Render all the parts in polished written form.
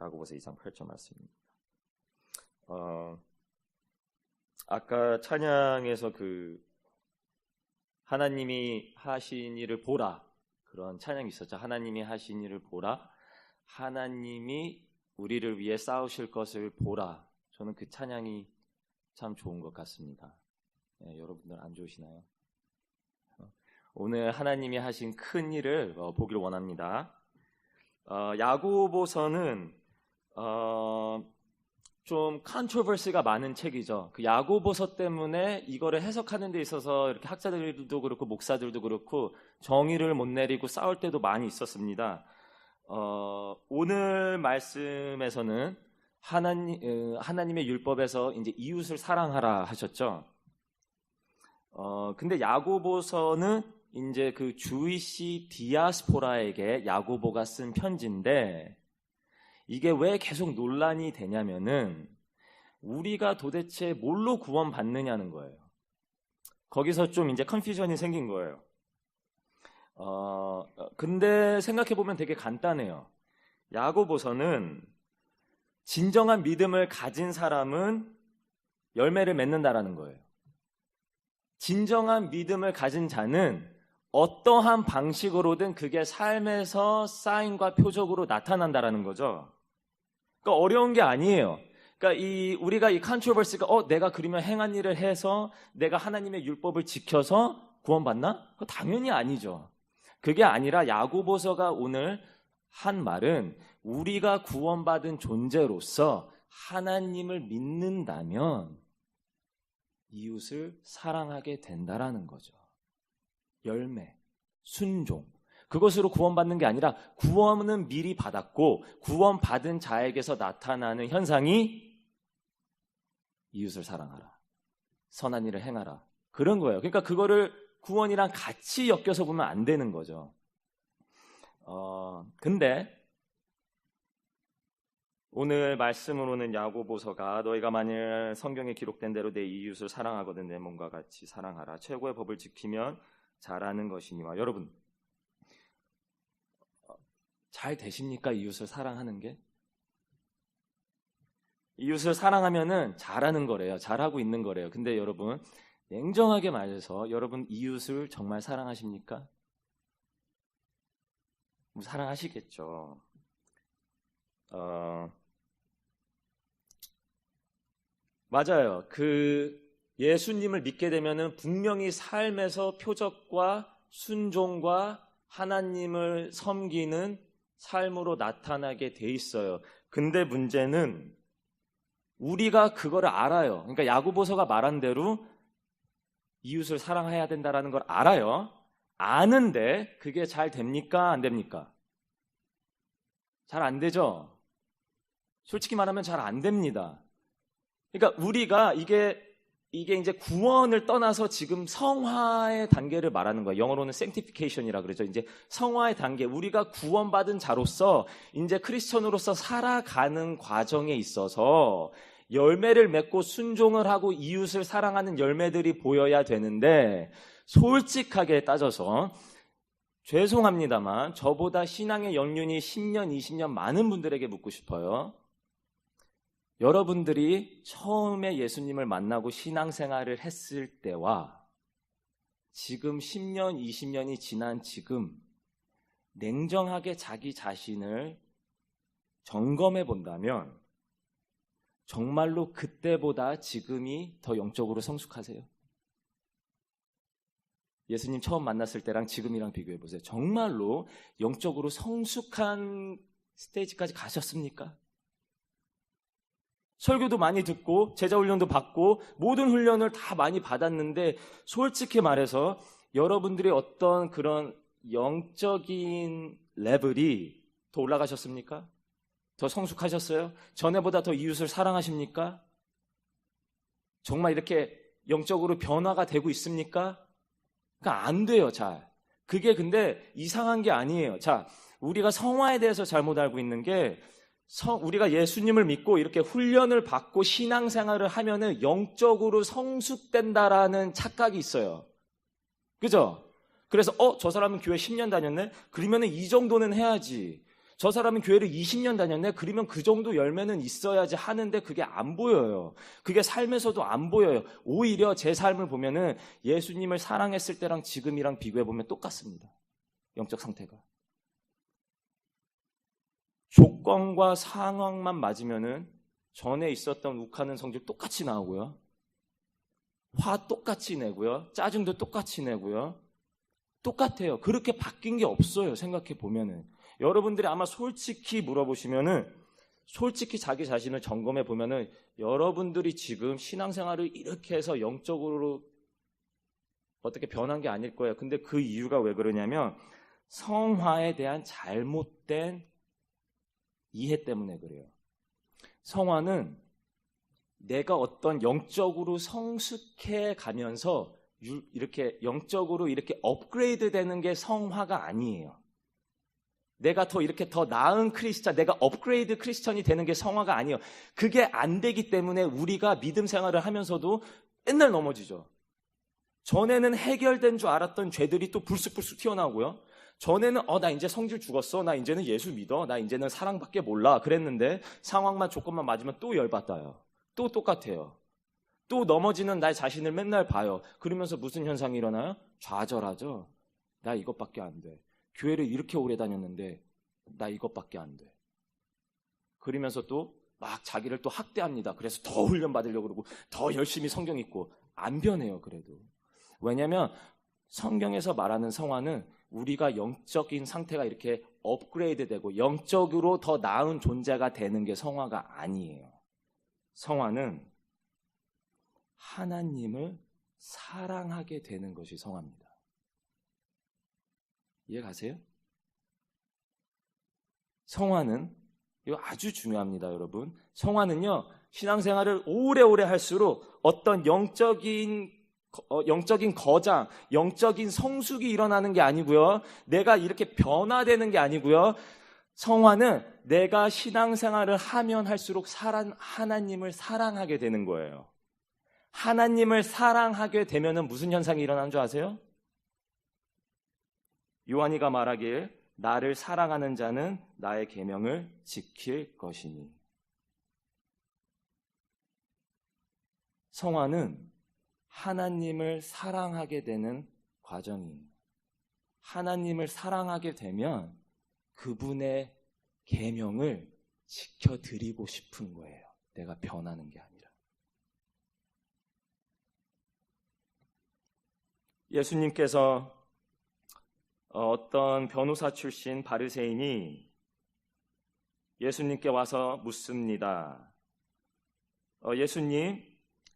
야고보서 2장 8절 말씀입니다. 아까 찬양에서 하나님이 하신 일을 보라, 그런 찬양이 있었죠. 하나님이 하신 일을 보라, 하나님이 우리를 위해 싸우실 것을 보라. 저는 그 찬양이 참 좋은 것 같습니다. 여러분들 안 좋으시나요? 오늘 하나님이 하신 큰 일을 보길 원합니다. 야고보서는 좀 컨트로버시가 많은 책이죠. 그 야고보서 때문에 이거를 해석하는 데 있어서 이렇게 학자들도 그렇고 목사들도 그렇고 정의를 못 내리고 싸울 때도 많이 있었습니다. 오늘 말씀에서는 하나님의 율법에서 이제 이웃을 사랑하라 하셨죠. 근데 야고보서는 이제 그 주이시 디아스포라에게 야고보가 쓴 편지인데, 이게 왜 계속 논란이 되냐면은 우리가 도대체 뭘로 구원받느냐는 거예요. 거기서 좀 이제 컨퓨전이 생긴 거예요. 근데 생각해보면 되게 간단해요. 야고보서는 진정한 믿음을 가진 사람은 열매를 맺는다라는 거예요. 진정한 믿음을 가진 자는 어떠한 방식으로든 그게 삶에서 사인과 표적으로 나타난다라는 거죠. 그러니까 어려운 게 아니에요. 그러니까 우리가 이 컨트로버시가 내가 그러면 행한 일을 해서 내가 하나님의 율법을 지켜서 구원받나? 그거 당연히 아니죠. 그게 아니라 야고보서가 오늘 한 말은 우리가 구원받은 존재로서 하나님을 믿는다면 이웃을 사랑하게 된다라는 거죠. 열매, 순종, 그것으로 구원받는 게 아니라 구원은 미리 받았고 구원받은 자에게서 나타나는 현상이 이웃을 사랑하라, 선한 일을 행하라, 그런 거예요. 그러니까 그거를 구원이랑 같이 엮여서 보면 안 되는 거죠. 근데 오늘 말씀으로는 야고보서가 너희가 만일 성경에 기록된 대로 내 이웃을 사랑하거든 내 몸과 같이 사랑하라, 최고의 법을 지키면 잘하는 것이니와. 여러분, 잘 되십니까? 이웃을 사랑하는 게? 이웃을 사랑하면은 잘하는 거래요. 잘하고 있는 거래요. 근데 여러분, 냉정하게 말해서 여러분 이웃을 정말 사랑하십니까? 사랑하시겠죠. 맞아요. 예수님을 믿게 되면은 분명히 삶에서 표적과 순종과 하나님을 섬기는 삶으로 나타나게 돼 있어요. 근데 문제는 우리가 그거를 알아요. 그러니까 야고보서가 말한 대로 이웃을 사랑해야 된다는 걸 알아요. 아는데 그게 잘 됩니까? 안 됩니까? 잘 안 되죠. 솔직히 말하면 잘 안 됩니다. 그러니까 우리가 이게 이제 구원을 떠나서 지금 성화의 단계를 말하는 거예요. 영어로는 sanctification이라 그러죠. 이제 성화의 단계, 우리가 구원받은 자로서 이제 크리스천으로서 살아가는 과정에 있어서 열매를 맺고 순종을 하고 이웃을 사랑하는 열매들이 보여야 되는데, 솔직하게 따져서 죄송합니다만 저보다 신앙의 연륜이 10년, 20년 많은 분들에게 묻고 싶어요. 여러분들이 처음에 예수님을 만나고 신앙생활을 했을 때와 지금 10년, 20년이 지난 지금 냉정하게 자기 자신을 점검해 본다면 정말로 그때보다 지금이 더 영적으로 성숙하세요? 예수님 처음 만났을 때랑 지금이랑 비교해 보세요. 정말로 영적으로 성숙한 스테이지까지 가셨습니까? 설교도 많이 듣고 제자 훈련도 받고 모든 훈련을 다 많이 받았는데, 솔직히 말해서 여러분들이 어떤 그런 영적인 레벨이 더 올라가셨습니까? 더 성숙하셨어요? 전에보다 더 이웃을 사랑하십니까? 정말 이렇게 영적으로 변화가 되고 있습니까? 그러니까 안 돼요, 잘. 그게 근데 이상한 게 아니에요. 자, 우리가 성화에 대해서 잘못 알고 있는 게, 우리가 예수님을 믿고 이렇게 훈련을 받고 신앙생활을 하면은 영적으로 성숙된다라는 착각이 있어요. 그죠? 그래서 저 사람은 교회 10년 다녔네? 그러면은 이 정도는 해야지. 저 사람은 교회를 20년 다녔네? 그러면 그 정도 열매는 있어야지 하는데 그게 안 보여요. 그게 삶에서도 안 보여요. 오히려 제 삶을 보면은 예수님을 사랑했을 때랑 지금이랑 비교해보면 똑같습니다. 영적 상태가. 조건과 상황만 맞으면은 전에 있었던 욱하는 성질 똑같이 나오고요. 화 똑같이 내고요. 짜증도 똑같이 내고요. 똑같아요. 그렇게 바뀐 게 없어요. 생각해 보면은. 여러분들이 아마 솔직히 물어보시면은, 솔직히 자기 자신을 점검해 보면은 여러분들이 지금 신앙생활을 이렇게 해서 영적으로 어떻게 변한 게 아닐 거예요. 근데 그 이유가 왜 그러냐면 성화에 대한 잘못된 이해 때문에 그래요. 성화는 내가 어떤 영적으로 성숙해 가면서 이렇게 영적으로 이렇게 업그레이드 되는 게 성화가 아니에요. 내가 이렇게 더 나은 크리스찬, 내가 업그레이드 크리스찬이 되는 게 성화가 아니에요. 그게 안 되기 때문에 우리가 믿음 생활을 하면서도 맨날 넘어지죠. 전에는 해결된 줄 알았던 죄들이 또 불쑥불쑥 튀어나오고요. 전에는 나 이제 성질 죽었어. 나 이제는 예수 믿어. 나 이제는 사랑밖에 몰라. 그랬는데 상황만 조건만 맞으면 또 열받아요. 또 똑같아요. 또 넘어지는 나 자신을 맨날 봐요. 그러면서 무슨 현상이 일어나요? 좌절하죠. 나 이것밖에 안 돼. 교회를 이렇게 오래 다녔는데 나 이것밖에 안 돼. 그러면서 또 막 자기를 또 학대합니다. 그래서 더 훈련 받으려고 그러고 더 열심히 성경 읽고 안 변해요. 그래도. 왜냐하면 성경에서 말하는 성화는 우리가 영적인 상태가 이렇게 업그레이드 되고 영적으로 더 나은 존재가 되는 게 성화가 아니에요. 성화는 하나님을 사랑하게 되는 것이 성화입니다. 이해 가세요? 성화는 이거 아주 중요합니다, 여러분. 성화는요, 신앙생활을 오래오래 할수록 어떤 영적인 거장, 영적인 성숙이 일어나는 게 아니고요. 내가 이렇게 변화되는 게 아니고요. 성화는 내가 신앙생활을 하면 할수록 하나님을 사랑하게 되는 거예요. 하나님을 사랑하게 되면은 무슨 현상이 일어나는 줄 아세요? 요한이가 말하길 나를 사랑하는 자는 나의 계명을 지킬 것이니. 성화는 하나님을 사랑하게 되는 과정이에요. 하나님을 사랑하게 되면 그분의 계명을 지켜드리고 싶은 거예요. 내가 변하는 게 아니라. 예수님께서 어떤 변호사 출신 바리새인이 예수님께 와서 묻습니다. 예수님,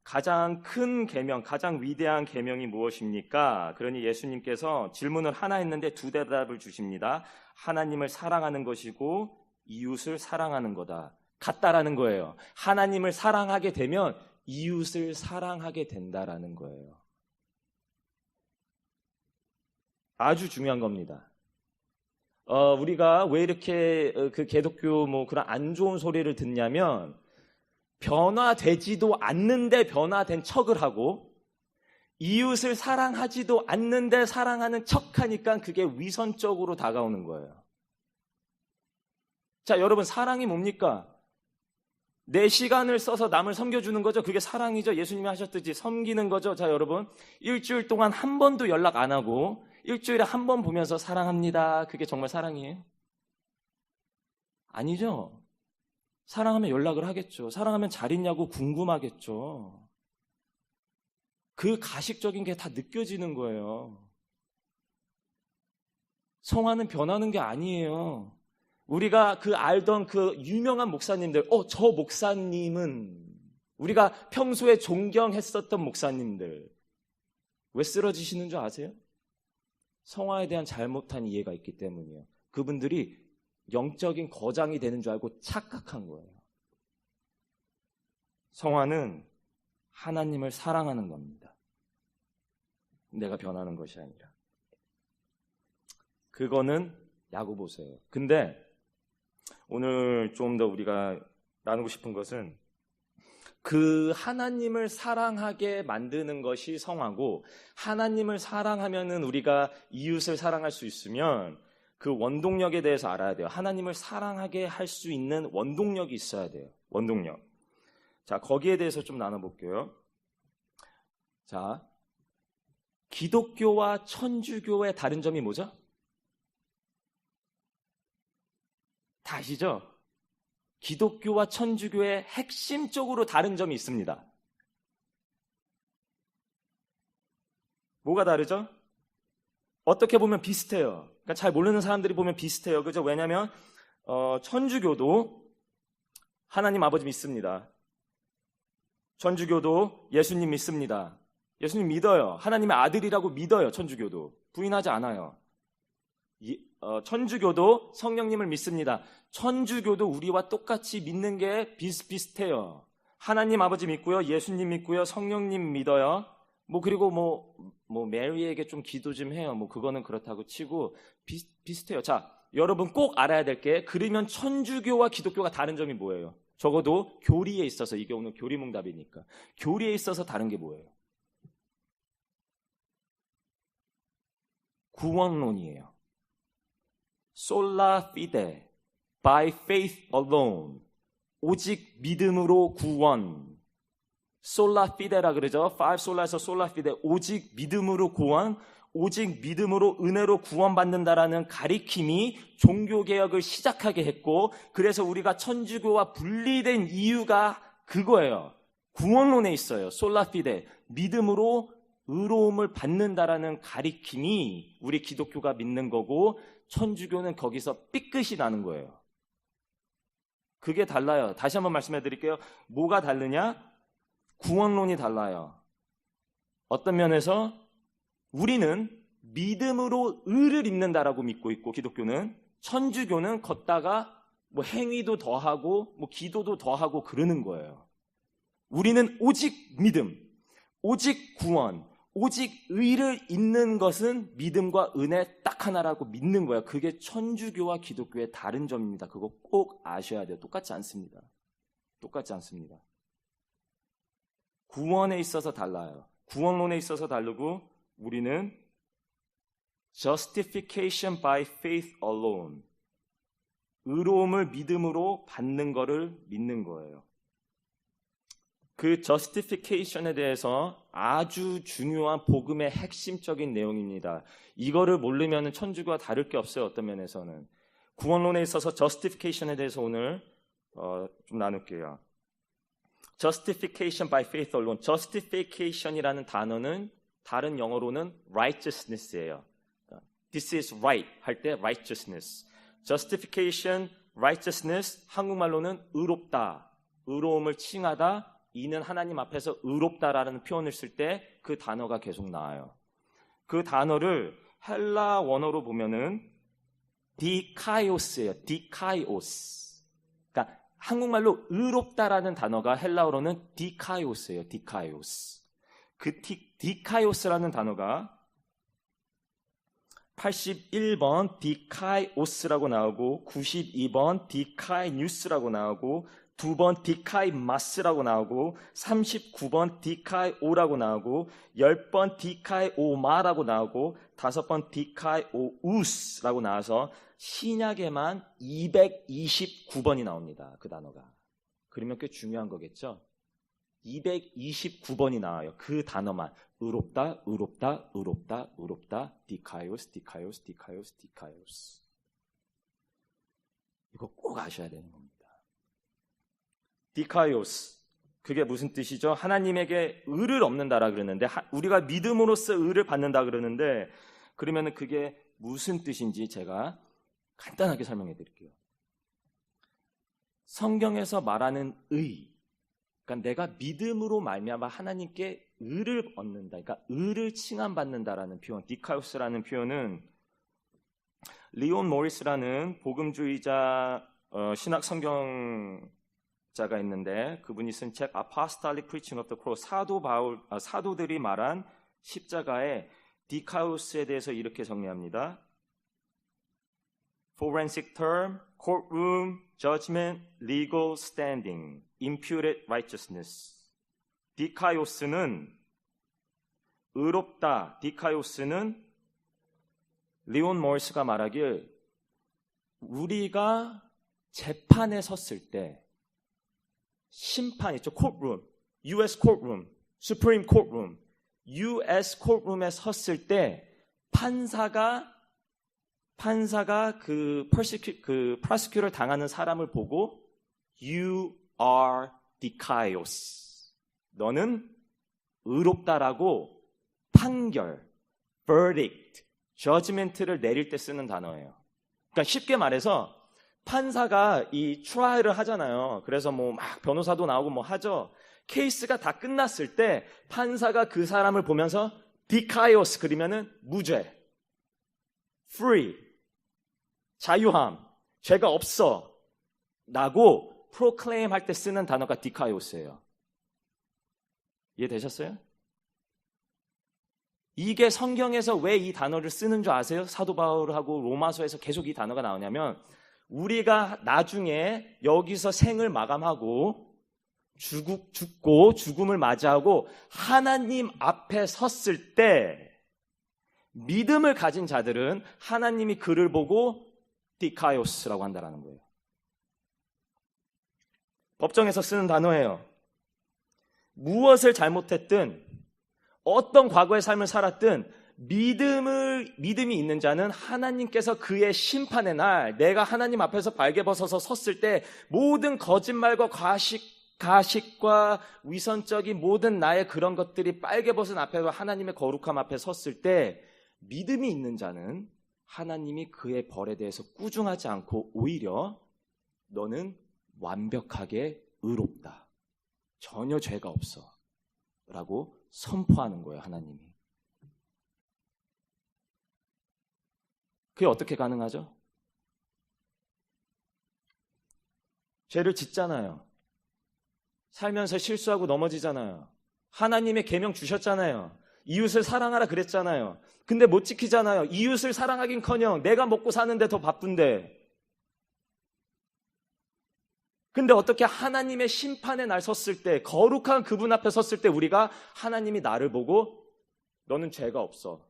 가장 큰 계명, 가장 위대한 계명이 무엇입니까? 그러니 예수님께서 질문을 하나 했는데 두 대답을 주십니다. 하나님을 사랑하는 것이고 이웃을 사랑하는 거다. 같다라는 거예요. 하나님을 사랑하게 되면 이웃을 사랑하게 된다라는 거예요. 아주 중요한 겁니다. 우리가 왜 이렇게 그 기독교 그런 안 좋은 소리를 듣냐면 변화되지도 않는데 변화된 척을 하고 이웃을 사랑하지도 않는데 사랑하는 척하니까 그게 위선적으로 다가오는 거예요. 자, 여러분, 사랑이 뭡니까? 내 시간을 써서 남을 섬겨주는 거죠. 그게 사랑이죠. 예수님이 하셨듯이 섬기는 거죠. 자, 여러분, 일주일 동안 한 번도 연락 안 하고 일주일에 한 번 보면서 사랑합니다. 그게 정말 사랑이에요? 아니죠. 사랑하면 연락을 하겠죠. 사랑하면 잘 있냐고 궁금하겠죠. 그 가식적인 게 다 느껴지는 거예요. 성화는 변하는 게 아니에요. 우리가 알던 그 유명한 목사님들, 저 목사님은 우리가 평소에 존경했었던 목사님들 왜 쓰러지시는 줄 아세요? 성화에 대한 잘못한 이해가 있기 때문이에요. 그분들이 영적인 거장이 되는 줄 알고 착각한 거예요. 성화는 하나님을 사랑하는 겁니다. 내가 변하는 것이 아니라. 그거는 야고보서예요. 근데 오늘 좀 더 우리가 나누고 싶은 것은 그 하나님을 사랑하게 만드는 것이 성화고, 하나님을 사랑하면은 우리가 이웃을 사랑할 수 있으면 그 원동력에 대해서 알아야 돼요. 하나님을 사랑하게 할 수 있는 원동력이 있어야 돼요. 원동력. 자, 거기에 대해서 좀 나눠볼게요. 자, 기독교와 천주교의 다른 점이 뭐죠? 다 아시죠? 기독교와 천주교의 핵심적으로 다른 점이 있습니다. 뭐가 다르죠? 어떻게 보면 비슷해요. 그러니까 잘 모르는 사람들이 보면 비슷해요. 그죠? 왜냐하면 천주교도 하나님 아버지 믿습니다. 천주교도 예수님 믿습니다. 예수님 믿어요. 하나님의 아들이라고 믿어요. 천주교도 부인하지 않아요. 천주교도 성령님을 믿습니다. 천주교도 우리와 똑같이 믿는 게 비슷비슷해요. 하나님 아버지 믿고요. 예수님 믿고요. 성령님 믿어요. 그리고 메리에게 좀 기도 좀 해요. 그거는 그렇다고 치고 비슷해요. 자, 여러분 꼭 알아야 될 게, 그러면 천주교와 기독교가 다른 점이 뭐예요? 적어도 교리에 있어서, 이게 오늘 교리문답이니까. 교리에 있어서 다른 게 뭐예요? 구원론이에요. Sola fide, by faith alone. 오직 믿음으로 구원. Sola fide라 그러죠. Five sola에서 sola fide, 오직 믿음으로 구원, 오직 믿음으로 은혜로 구원받는다라는 가리킴이 종교개혁을 시작하게 했고, 그래서 우리가 천주교와 분리된 이유가 그거예요. 구원론에 있어요. Sola fide, 믿음으로 의로움을 받는다라는 가리킴이 우리 기독교가 믿는 거고, 천주교는 거기서 삐끗이 나는 거예요. 그게 달라요. 다시 한번 말씀해 드릴게요. 뭐가 다르냐? 구원론이 달라요. 어떤 면에서 우리는 믿음으로 의를 입는다라고 믿고 있고, 기독교는, 천주교는 걷다가 행위도 더하고 기도도 더하고 그러는 거예요. 우리는 오직 믿음, 오직 구원, 오직 의를 입는 것은 믿음과 은혜 딱 하나라고 믿는 거예요. 그게 천주교와 기독교의 다른 점입니다. 그거 꼭 아셔야 돼요. 똑같지 않습니다. 똑같지 않습니다. 구원에 있어서 달라요. 구원론에 있어서 다르고, 우리는 justification by faith alone, 의로움을 믿음으로 받는 것을 믿는 거예요. 그 justification에 대해서 아주 중요한 복음의 핵심적인 내용입니다. 이거를 모르면 천주교와 다를 게 없어요. 어떤 면에서는. 구원론에 있어서 justification에 대해서 오늘 좀 나눌게요. justification by faith alone. justification이라는 단어는 다른 영어로는 righteousness예요. This is right 할 때 righteousness. justification, righteousness, 한국말로는 의롭다, 의로움을 칭하다, 이는 하나님 앞에서 의롭다라는 표현을 쓸 때 그 단어가 계속 나와요. 그 단어를 헬라 원어로 보면은 디카이오스예요. 디카이오스. 그러니까 한국말로 의롭다라는 단어가 헬라어로는 디카이오스예요. 디카이오스. 그 디카이오스라는 단어가 81번 디카이오스라고 나오고, 92번 디카이뉴스라고 나오고, 2번 디카이마스라고 나오고, 39번 디카이오라고 나오고, 10번 디카이오마라고 나오고, 5번 디카이오우스라고 나와서 신약에만 229번이 나옵니다. 그 단어가. 그러면 꽤 중요한 거겠죠? 229번이 나와요. 그 단어만. 의롭다, 의롭다, 의롭다, 의롭다, 디카이오스, 디카이오스, 디카이오스, 디카이오스. 이거 꼭 아셔야 되는 겁니다. 디카이오스, 그게 무슨 뜻이죠? 하나님에게 의를 얻는다라 그러는데, 우리가 믿음으로써 의를 받는다 그러는데, 그러면 그게 무슨 뜻인지 제가 간단하게 설명해 드릴게요. 성경에서 말하는 의, 그러니까 내가 믿음으로 말미암아 하나님께 의를 얻는다, 그러니까 의를 칭함받는다라는 표현, 디카이오스라는 표현은 리온 모리스라는 복음주의자 신학 성경자가 있는데, 그분이 쓴 책 Apostolic Preaching of the Cross, 사도들이 말한 십자가의 디카이오스에 대해서 이렇게 정리합니다. Forensic term, courtroom, judgment, legal standing, imputed righteousness. 디카이오스는 의롭다. 디카이오스는 리온 모리스가 말하길 우리가 재판에 섰을 때 심판 있죠. courtroom, US courtroom, Supreme courtroom, US courtroom에 섰을 때 판사가 그 prosecutor 당하는 사람을 보고 You are dikaios. 너는 의롭다라고 판결, verdict, judgment를 내릴 때 쓰는 단어예요. 그러니까 쉽게 말해서 판사가 이 트라이를 하잖아요. 그래서 뭐 막 변호사도 나오고 뭐 하죠. 케이스가 다 끝났을 때 판사가 그 사람을 보면서 dikaios 그리면은 무죄, free, 자유함, 죄가 없어 라고 proclaim 할 때 쓰는 단어가 dikaios예요. 이해되셨어요? 이게 성경에서 왜 이 단어를 쓰는 줄 아세요? 사도 바울하고 로마서에서 계속 이 단어가 나오냐면 우리가 나중에 여기서 생을 마감하고 죽고 죽음을 맞이하고 하나님 앞에 섰을 때 믿음을 가진 자들은 하나님이 그를 보고 디카이오스라고 한다는 거예요. 법정에서 쓰는 단어예요. 무엇을 잘못했든 어떤 과거의 삶을 살았든 믿음이 있는 자는 하나님께서 그의 심판의 날 내가 하나님 앞에서 발개벗어서 섰을 때 모든 거짓말과 가식과 위선적인 모든 나의 그런 것들이 빨개벗은 앞에 하나님의 거룩함 앞에 섰을 때 믿음이 있는 자는 하나님이 그의 벌에 대해서 꾸중하지 않고 오히려 너는 완벽하게 의롭다. 전혀 죄가 없어. 라고 선포하는 거예요, 하나님이. 그게 어떻게 가능하죠? 죄를 짓잖아요. 살면서 실수하고 넘어지잖아요. 하나님의 계명 주셨잖아요. 이웃을 사랑하라 그랬잖아요. 근데 못 지키잖아요. 이웃을 사랑하긴커녕 내가 먹고 사는데 더 바쁜데. 근데 어떻게 하나님의 심판의 날 섰을 때 거룩한 그분 앞에 섰을 때 우리가 하나님이 나를 보고 너는 죄가 없어.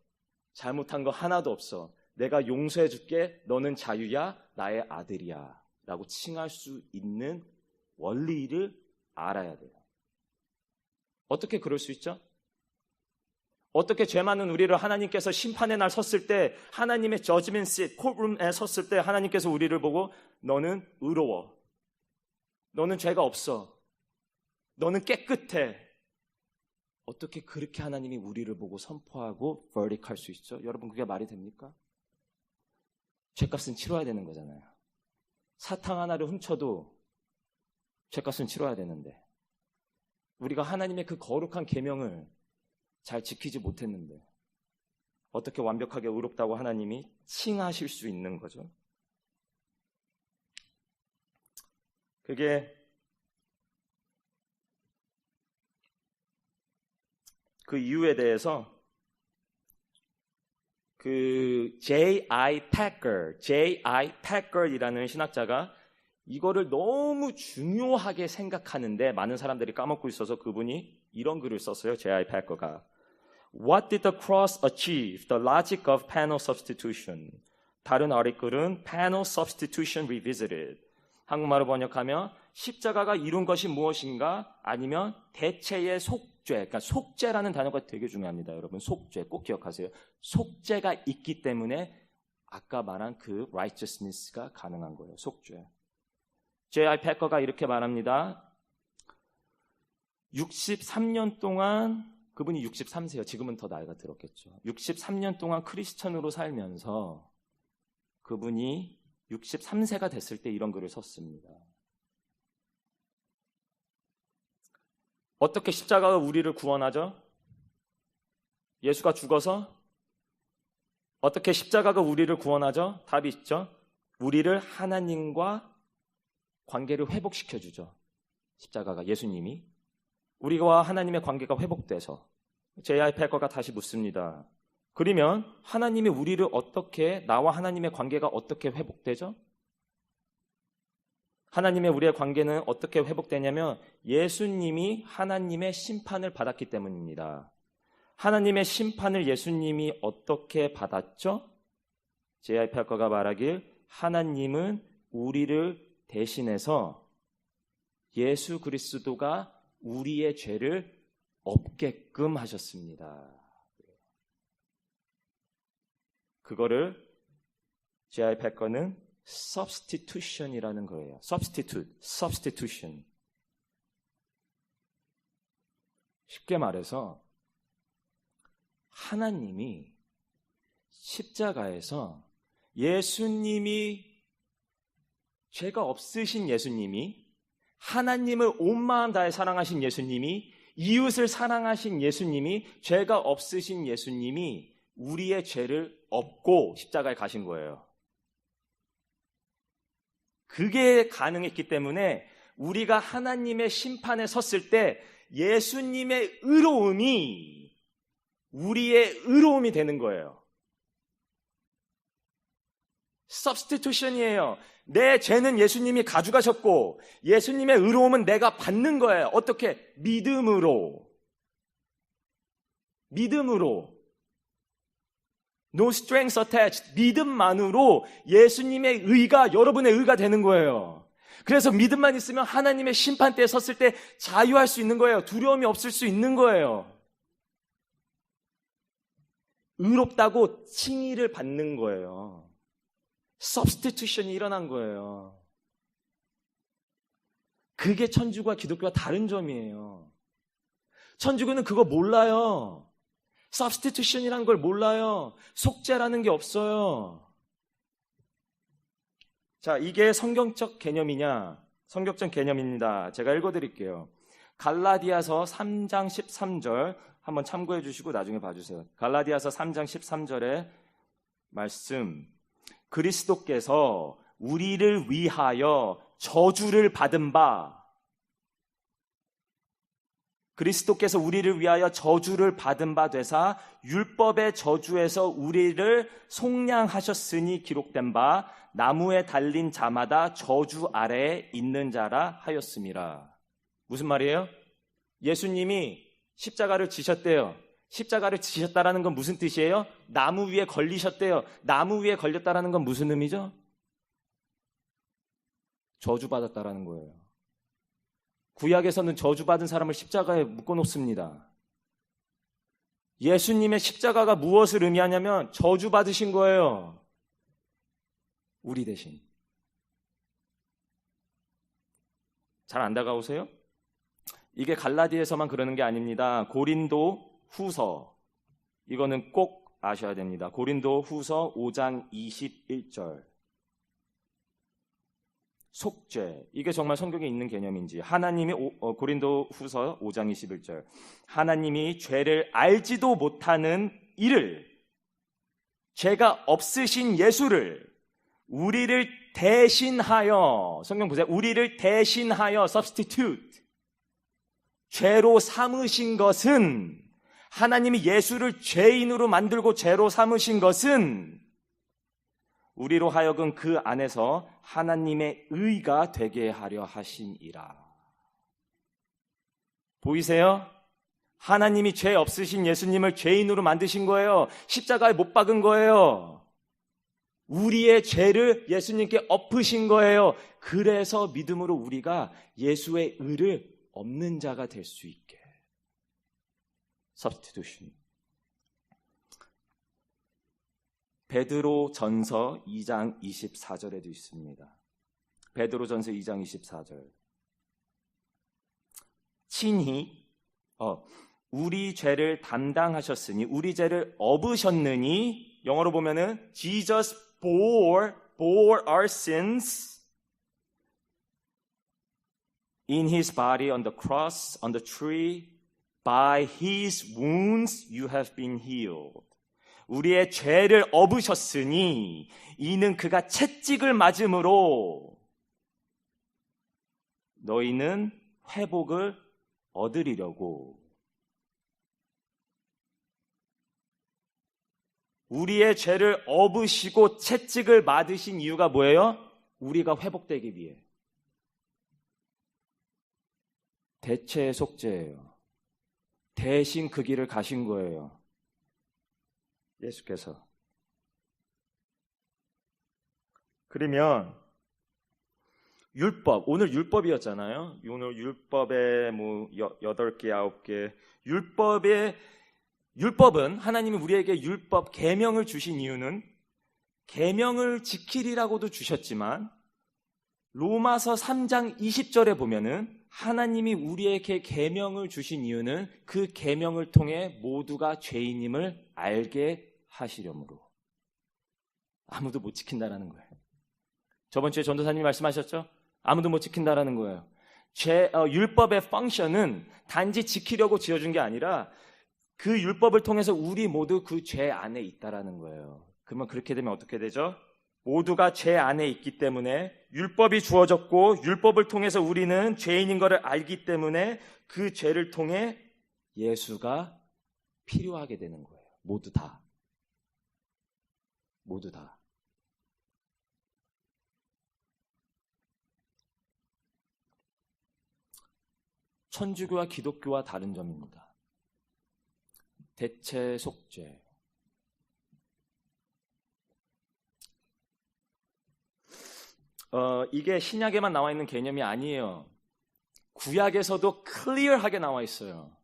잘못한 거 하나도 없어. 내가 용서해 줄게. 너는 자유야. 나의 아들이야. 라고 칭할 수 있는 원리를 알아야 돼요. 어떻게 그럴 수 있죠? 어떻게 죄 많은 우리를 하나님께서 심판의 날 섰을 때 하나님의 저지먼트 시트, 코트룸에 섰을 때 하나님께서 우리를 보고 너는 의로워. 너는 죄가 없어. 너는 깨끗해. 어떻게 그렇게 하나님이 우리를 보고 선포하고 verdict 할 수 있죠? 여러분 그게 말이 됩니까? 죄값은 치러야 되는 거잖아요. 사탕 하나를 훔쳐도 죄값은 치러야 되는데 우리가 하나님의 그 거룩한 계명을 잘 지키지 못했는데 어떻게 완벽하게 의롭다고 하나님이 칭하실 수 있는 거죠? 그게 그 이유에 대해서 그 J.I. Packer이라는 신학자가 이거를 너무 중요하게 생각하는데 많은 사람들이 까먹고 있어서 그분이 이런 글을 썼어요. J.I. Packer가 What did the cross achieve? The logic of penal substitution. 다른 아리글은 Penal Substitution Revisited. 한국말로 번역하면 십자가가 이룬 것이 무엇인가? 아니면 대체의 속죄. 그러니까 속죄라는 단어가 되게 중요합니다. 여러분 속죄 꼭 기억하세요. 속죄가 있기 때문에 아까 말한 그 righteousness가 가능한 거예요. 속죄. J.I. Packer가 이렇게 말합니다. 63년 동안 그분이 63세예요. 지금은 더 나이가 들었겠죠. 63년 동안 크리스천으로 살면서 그분이 63세가 됐을 때 이런 글을 썼습니다. 어떻게 십자가가 우리를 구원하죠? 예수가 죽어서? 어떻게 십자가가 우리를 구원하죠? 답이 있죠. 우리를 하나님과 관계를 회복시켜주죠. 십자가가 예수님이. 우리와 하나님의 관계가 회복돼서 J.I. Packer가 다시 묻습니다. 그러면 하나님이 우리를 어떻게 나와 하나님의 관계가 어떻게 회복되죠? 하나님의 우리의 관계는 어떻게 회복되냐면 예수님이 하나님의 심판을 받았기 때문입니다. 하나님의 심판을 예수님이 어떻게 받았죠? J.I. Packer가 말하길 하나님은 우리를 대신해서 예수 그리스도가 우리의 죄를 없게끔 하셨습니다. 그거를 J.I. 패커는 substitution이라는 거예요. substitution. 쉽게 말해서 하나님이 십자가에서 예수님이 죄가 없으신 예수님이 하나님을 온 마음 다해 사랑하신 예수님이 이웃을 사랑하신 예수님이 죄가 없으신 예수님이 우리의 죄를 업고 십자가에 가신 거예요. 그게 가능했기 때문에 우리가 하나님의 심판에 섰을 때 예수님의 의로움이 우리의 의로움이 되는 거예요. substitution이에요. 내 죄는 예수님이 가져가셨고 예수님의 의로움은 내가 받는 거예요. 어떻게? 믿음으로. No strings attached. 믿음만으로 예수님의 의가 여러분의 의가 되는 거예요. 그래서 믿음만 있으면 하나님의 심판대에 섰을 때 자유할 수 있는 거예요. 두려움이 없을 수 있는 거예요. 의롭다고 칭의를 받는 거예요. substitution이 일어난 거예요. 그게 천주교와 기독교와 다른 점이에요. 천주교는 그거 몰라요. substitution이라는 걸 몰라요. 속죄라는 게 없어요. 자, 이게 성경적 개념이냐? 성경적 개념입니다. 제가 읽어드릴게요. 갈라디아서 3장 13절 한번 참고해 주시고 나중에 봐주세요. 갈라디아서 3장 13절의 말씀. 그리스도께서 우리를 위하여 저주를 받은 바 그리스도께서 우리를 위하여 저주를 받은 바 되사 율법의 저주에서 우리를 속량하셨으니 기록된 바 나무에 달린 자마다 저주 아래에 있는 자라 하였음이라. 무슨 말이에요? 예수님이 십자가를 지셨대요. 십자가를 지셨다라는 건 무슨 뜻이에요? 나무 위에 걸리셨대요. 나무 위에 걸렸다라는 건 무슨 의미죠? 저주받았다라는 거예요. 구약에서는 저주받은 사람을 십자가에 묶어놓습니다. 예수님의 십자가가 무엇을 의미하냐면 저주받으신 거예요. 우리 대신. 잘 안 다가오세요? 이게 갈라디아에서만 그러는 게 아닙니다. 고린도 후서, 이거는 꼭 아셔야 됩니다. 고린도 후서 5장 21절. 속죄, 이게 정말 성경에 있는 개념인지. 하나님이 고린도 후서 5장 21절. 하나님이 죄를 알지도 못하는 이를, 죄가 없으신 예수를 우리를 대신하여, 성경 보세요. 우리를 대신하여 substitute, 죄로 삼으신 것은, 하나님이 예수를 죄인으로 만들고 죄로 삼으신 것은 우리로 하여금 그 안에서 하나님의 의가 되게 하려 하심이라. 보이세요? 하나님이 죄 없으신 예수님을 죄인으로 만드신 거예요. 십자가에 못 박은 거예요. 우리의 죄를 예수님께 엎으신 거예요. 그래서 믿음으로 우리가 예수의 의를 없는 자가 될 수 있게. substitution. 베드로 전서 2장 24절에도 있습니다. 베드로 전서 2장 24절. 친히 우리 죄를 담당하셨으니, 우리 죄를 업으셨느니, 영어로 보면은 Jesus bore our sins in his body on the cross, on the tree. By his wounds you have been healed. 우리의 죄를 업으셨으니 이는 그가 채찍을 맞음으로 너희는 회복을 얻으리려고. 우리의 죄를 업으시고 채찍을 맞으신 이유가 뭐예요? 우리가 회복되기 위해. 대체의 속죄예요. 대신 그 길을 가신 거예요. 예수께서. 그러면 율법, 오늘 율법이었잖아요. 오늘 율법에 뭐 8개, 9개. 율법은 하나님이 우리에게 율법, 계명을 주신 이유는 계명을 지키리라고도 주셨지만 로마서 3장 20절에 보면은 하나님이 우리에게 계명을 주신 이유는 그 계명을 통해 모두가 죄인임을 알게 하시려므로. 아무도 못 지킨다라는 거예요. 저번 주에 전도사님이 말씀하셨죠? 아무도 못 지킨다라는 거예요. 율법의 펑션은 단지 지키려고 지어준 게 아니라 그 율법을 통해서 우리 모두 그 죄 안에 있다라는 거예요. 그러면 그렇게 되면 어떻게 되죠? 모두가 죄 안에 있기 때문에 율법이 주어졌고 율법을 통해서 우리는 죄인인 것을 알기 때문에 그 죄를 통해 예수가 필요하게 되는 거예요. 모두 다. 모두 다. 천주교와 기독교와 다른 점입니다. 대체 속죄. 이게 신약에만 나와 있는 개념이 아니에요. 구약에서도 클리어하게 나와 있어요.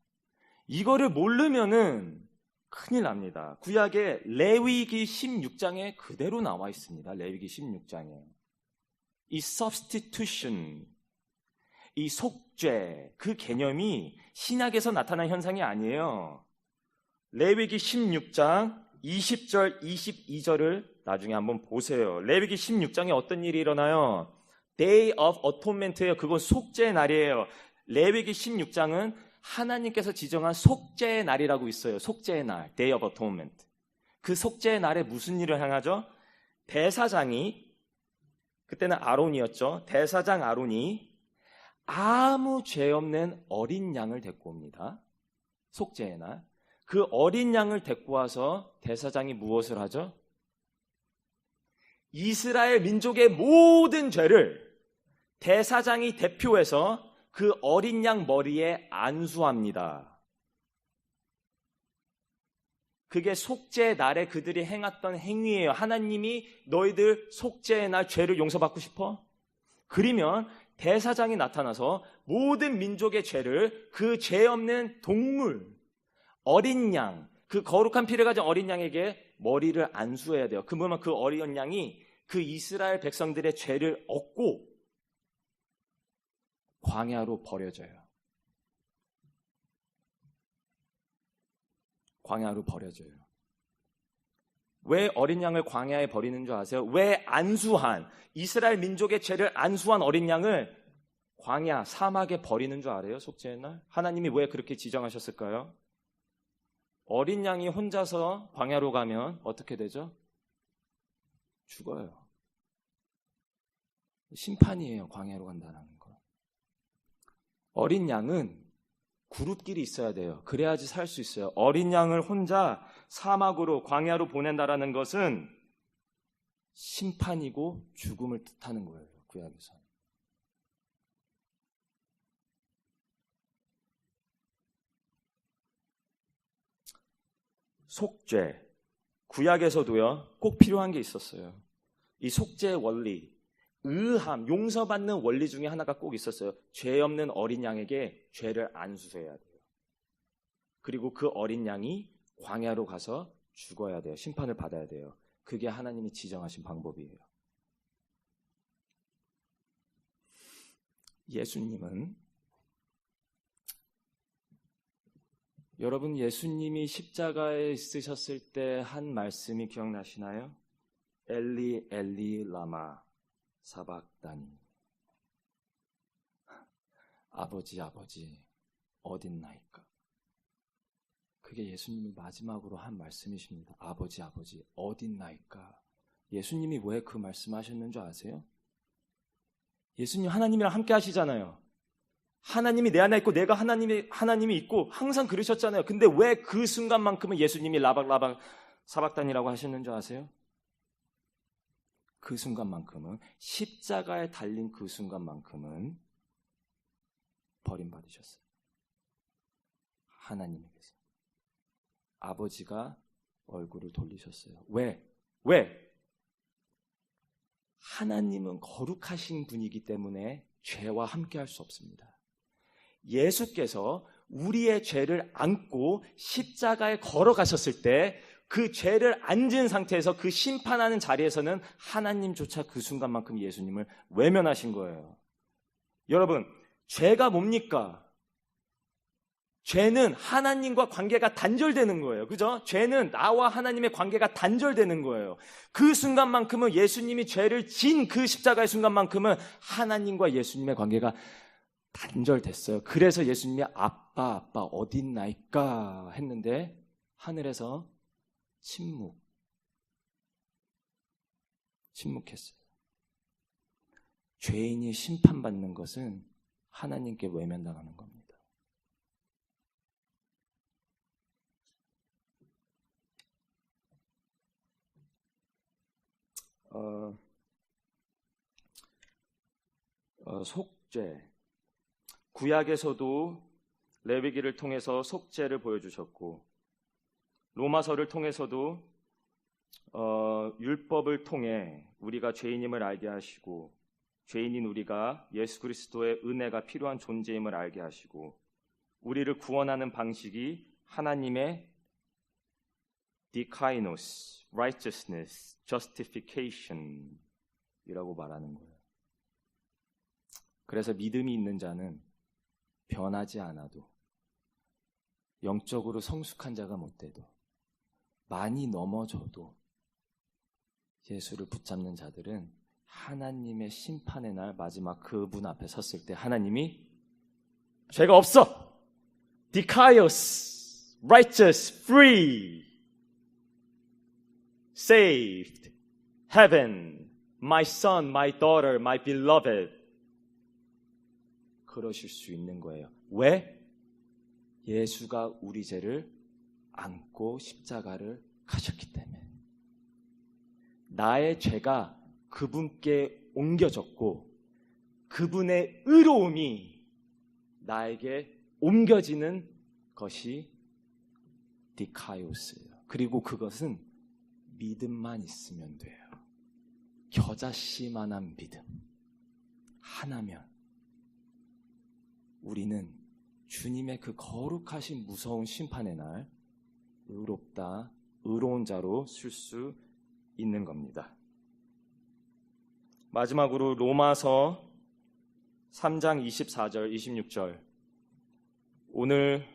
이거를 모르면은 큰일 납니다. 구약에 레위기 16장에 그대로 나와 있습니다. 레위기 16장에. 이 substitution, 이 속죄, 그 개념이 신약에서 나타난 현상이 아니에요. 레위기 16장 20절, 22절을 나중에 한번 보세요. 레위기 16장에 어떤 일이 일어나요? Day of Atonement예요. 그건 속죄의 날이에요. 레위기 16장은 하나님께서 지정한 속죄의 날이라고 있어요. 속죄의 날, Day of Atonement. 그 속죄의 날에 무슨 일을 행하죠? 대사장이, 그때는 아론이었죠. 대사장 아론이 아무 죄 없는 어린 양을 데리고 옵니다. 속죄의 날. 그 어린 양을 데리고 와서 대사장이 무엇을 하죠? 이스라엘 민족의 모든 죄를 대사장이 대표해서 그 어린 양 머리에 안수합니다. 그게 속죄의 날에 그들이 행했던 행위예요. 하나님이 너희들 속죄의 날 죄를 용서받고 싶어? 그러면 대사장이 나타나서 모든 민족의 죄를 그 죄 없는 동물, 어린 양, 그 거룩한 피를 가진 어린 양에게 머리를 안수해야 돼요. 그러면 그 어린 양이 그 이스라엘 백성들의 죄를 얻고 광야로 버려져요. 광야로 버려져요. 왜 어린 양을 광야에 버리는 줄 아세요? 왜 안수한, 이스라엘 민족의 죄를 안수한 어린 양을 광야, 사막에 버리는 줄 알아요? 속죄의 날? 하나님이 왜 그렇게 지정하셨을까요? 어린 양이 혼자서 광야로 가면 어떻게 되죠? 죽어요. 심판이에요. 광야로 간다는 거. 어린 양은 그룹끼리 있어야 돼요. 그래야지 살 수 있어요. 어린 양을 혼자 사막으로, 광야로 보낸다라는 것은 심판이고 죽음을 뜻하는 거예요. 구약에서. 속죄. 구약에서도요, 꼭 필요한 게 있었어요. 이 속죄의 원리, 의함, 용서받는 원리 중에 하나가 꼭 있었어요. 죄 없는 어린 양에게 죄를 안수해야 돼요. 그리고 그 어린 양이 광야로 가서 죽어야 돼요. 심판을 받아야 돼요. 그게 하나님이 지정하신 방법이에요. 예수님은, 여러분 예수님이 십자가에 있으셨을 때 한 말씀이 기억나시나요? 엘리 엘리 라마 사박다니. 아버지 아버지 어딨나이까. 그게 예수님이 마지막으로 한 말씀이십니다. 아버지 아버지 어딨나이까. 예수님이 왜 그 말씀하셨는 줄 아세요? 예수님 하나님이랑 함께 하시잖아요. 하나님이 내 안에 있고 내가 하나님이 있고 항상 그러셨잖아요. 근데 왜 그 순간만큼은 예수님이 라박라박 사박단이라고 하셨는 줄 아세요? 그 순간만큼은, 십자가에 달린 그 순간만큼은 버림받으셨어요. 하나님에게서. 아버지가 얼굴을 돌리셨어요. 왜? 하나님은 거룩하신 분이기 때문에 죄와 함께할 수 없습니다. 예수께서 우리의 죄를 안고 십자가에 걸어가셨을 때 그 죄를 안진 상태에서 그 심판하는 자리에서는 하나님조차 그 순간만큼 예수님을 외면하신 거예요. 여러분, 죄가 뭡니까? 죄는 하나님과 관계가 단절되는 거예요. 그죠? 죄는 나와 하나님의 관계가 단절되는 거예요. 그 순간만큼은 예수님이 죄를 진 그 십자가의 순간만큼은 하나님과 예수님의 관계가 단절됐어요. 그래서 예수님이 아빠 어딨나이까 했는데 하늘에서 침묵했어요. 죄인이 심판받는 것은 하나님께 외면당하는 겁니다. 속죄. 구약에서도 레위기를 통해서 속죄를 보여주셨고, 로마서를 통해서도 율법을 통해 우리가 죄인임을 알게 하시고, 죄인인 우리가 예수 그리스도의 은혜가 필요한 존재임을 알게 하시고, 우리를 구원하는 방식이 하나님의 디카이노스, righteousness, justification 이라고 말하는 거예요. 그래서 믿음이 있는 자는 변하지 않아도, 영적으로 성숙한 자가 못 돼도, 많이 넘어져도 예수를 붙잡는 자들은 하나님의 심판의 날 마지막 그분 앞에 섰을 때 하나님이 죄가 없어, dikaios, righteous, free, saved, heaven, my son, my daughter, my beloved, 그러실 수 있는 거예요. 왜? 예수가 우리 죄를 안고 십자가를 가셨기 때문에. 나의 죄가 그분께 옮겨졌고 그분의 의로움이 나에게 옮겨지는 것이 디카이오스예요. 그리고 그것은 믿음만 있으면 돼요. 겨자씨만한 믿음 하나면 우리는 주님의 그 거룩하신 무서운 심판의 날 의롭다, 의로운 자로 쓸 수 있는 겁니다. 마지막으로 로마서 3장 24절, 26절. 오늘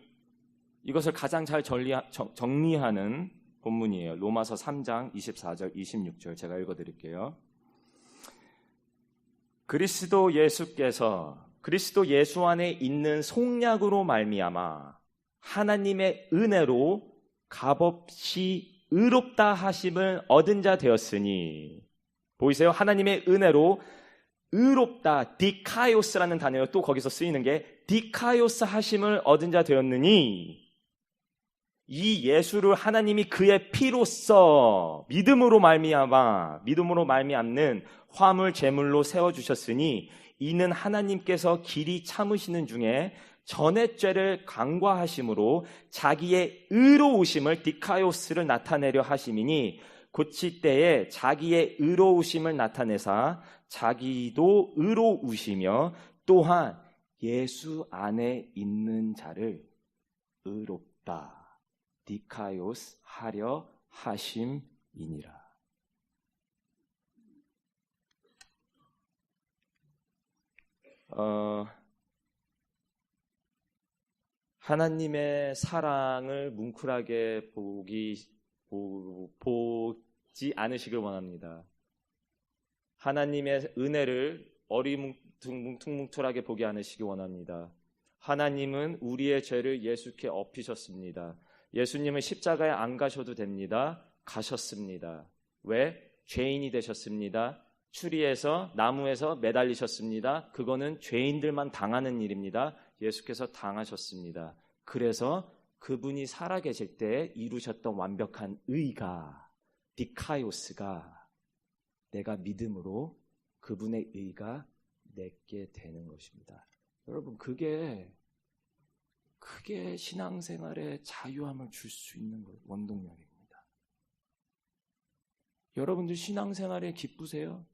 이것을 가장 잘 정리하는 본문이에요. 로마서 3장 24절, 26절 제가 읽어드릴게요. 그리스도 예수 안에 있는 속량으로 말미암아 하나님의 은혜로 값없이 의롭다 하심을 얻은 자 되었으니, 보이세요? 하나님의 은혜로 의롭다, 디카이오스라는 단어가 또 거기서 쓰이는 게 디카이오스 하심을 얻은 자 되었느니, 이 예수를 하나님이 그의 피로써 믿음으로 말미암는 화물 제물로 세워주셨으니 이는 하나님께서 길이 참으시는 중에 전의 죄를 간과하심으로 자기의 의로우심을 디카이오스를 나타내려 하심이니, 고칠 때에 자기의 의로우심을 나타내사 자기도 의로우시며 또한 예수 안에 있는 자를 의롭다, 디카이오스 하려 하심이니라. 하나님의 사랑을 뭉클하게 보지 않으시길 원합니다. 하나님의 은혜를 어리뭉퉁뭉퉁하게 보게 않으시기 원합니다. 하나님은 우리의 죄를 예수께 업히셨습니다. 예수님은 십자가에 안 가셔도 됩니다. 가셨습니다. 왜? 죄인이 되셨습니다. 추리에서 나무에서 매달리셨습니다. 그거는 죄인들만 당하는 일입니다. 예수께서 당하셨습니다. 그래서 그분이 살아계실 때 이루셨던 완벽한 의가, 디카이오스가 내가 믿음으로 그분의 의가 내게 되는 것입니다. 여러분, 그게 신앙생활에 자유함을 줄 수 있는 원동력입니다. 여러분들 신앙생활에 기쁘세요?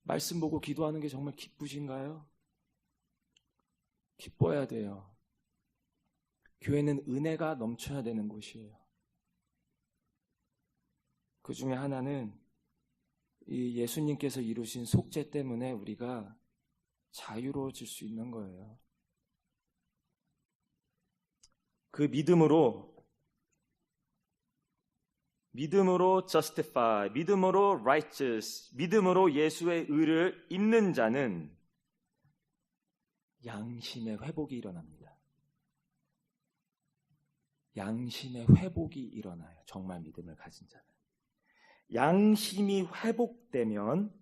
말씀 보고 기도하는 게 정말 기쁘신가요? 기뻐야 돼요. 교회는 은혜가 넘쳐야 되는 곳이에요. 그 중에 하나는 이 예수님께서 이루신 속죄 때문에 우리가 자유로워질 수 있는 거예요. 그 믿음으로 justify, 믿음으로 righteous, 믿음으로 예수의 의를 입는 자는 양심의 회복이 일어납니다. 양심의 회복이 일어나요. 정말 믿음을 가진 자는. 양심이 회복되면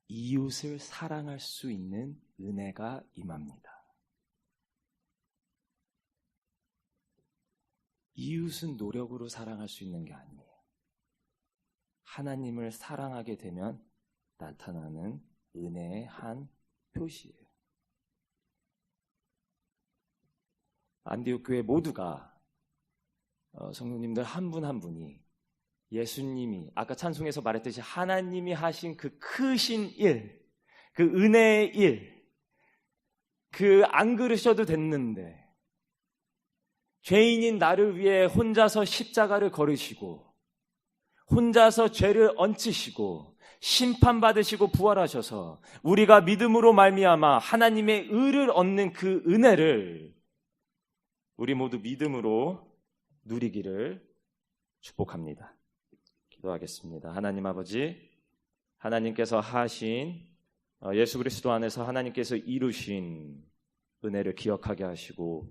이웃을 사랑할 수 있는 은혜가 임합니다. 이웃은 노력으로 사랑할 수 있는 게 아니에요. 하나님을 사랑하게 되면 나타나는 은혜의 한 표시예요. 안디옥 교회 모두가 성도님들 한 분 한 분이 예수님이 아까 찬송에서 말했듯이 하나님이 하신 그 크신 일, 그 은혜의 일, 그 안 그러셔도 됐는데 죄인인 나를 위해 혼자서 십자가를 걸으시고 혼자서 죄를 얹히시고 심판받으시고 부활하셔서 우리가 믿음으로 말미암아 하나님의 의를 얻는 그 은혜를 우리 모두 믿음으로 누리기를 축복합니다. 기도하겠습니다. 하나님 아버지, 하나님께서 하신 예수 그리스도 안에서 하나님께서 이루신 은혜를 기억하게 하시고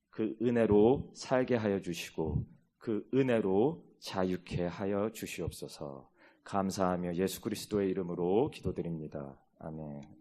그 은혜로 살게 하여 주시고 그 은혜로 자유케 하여 주시옵소서. 감사하며 예수 그리스도의 이름으로 기도드립니다. 아멘.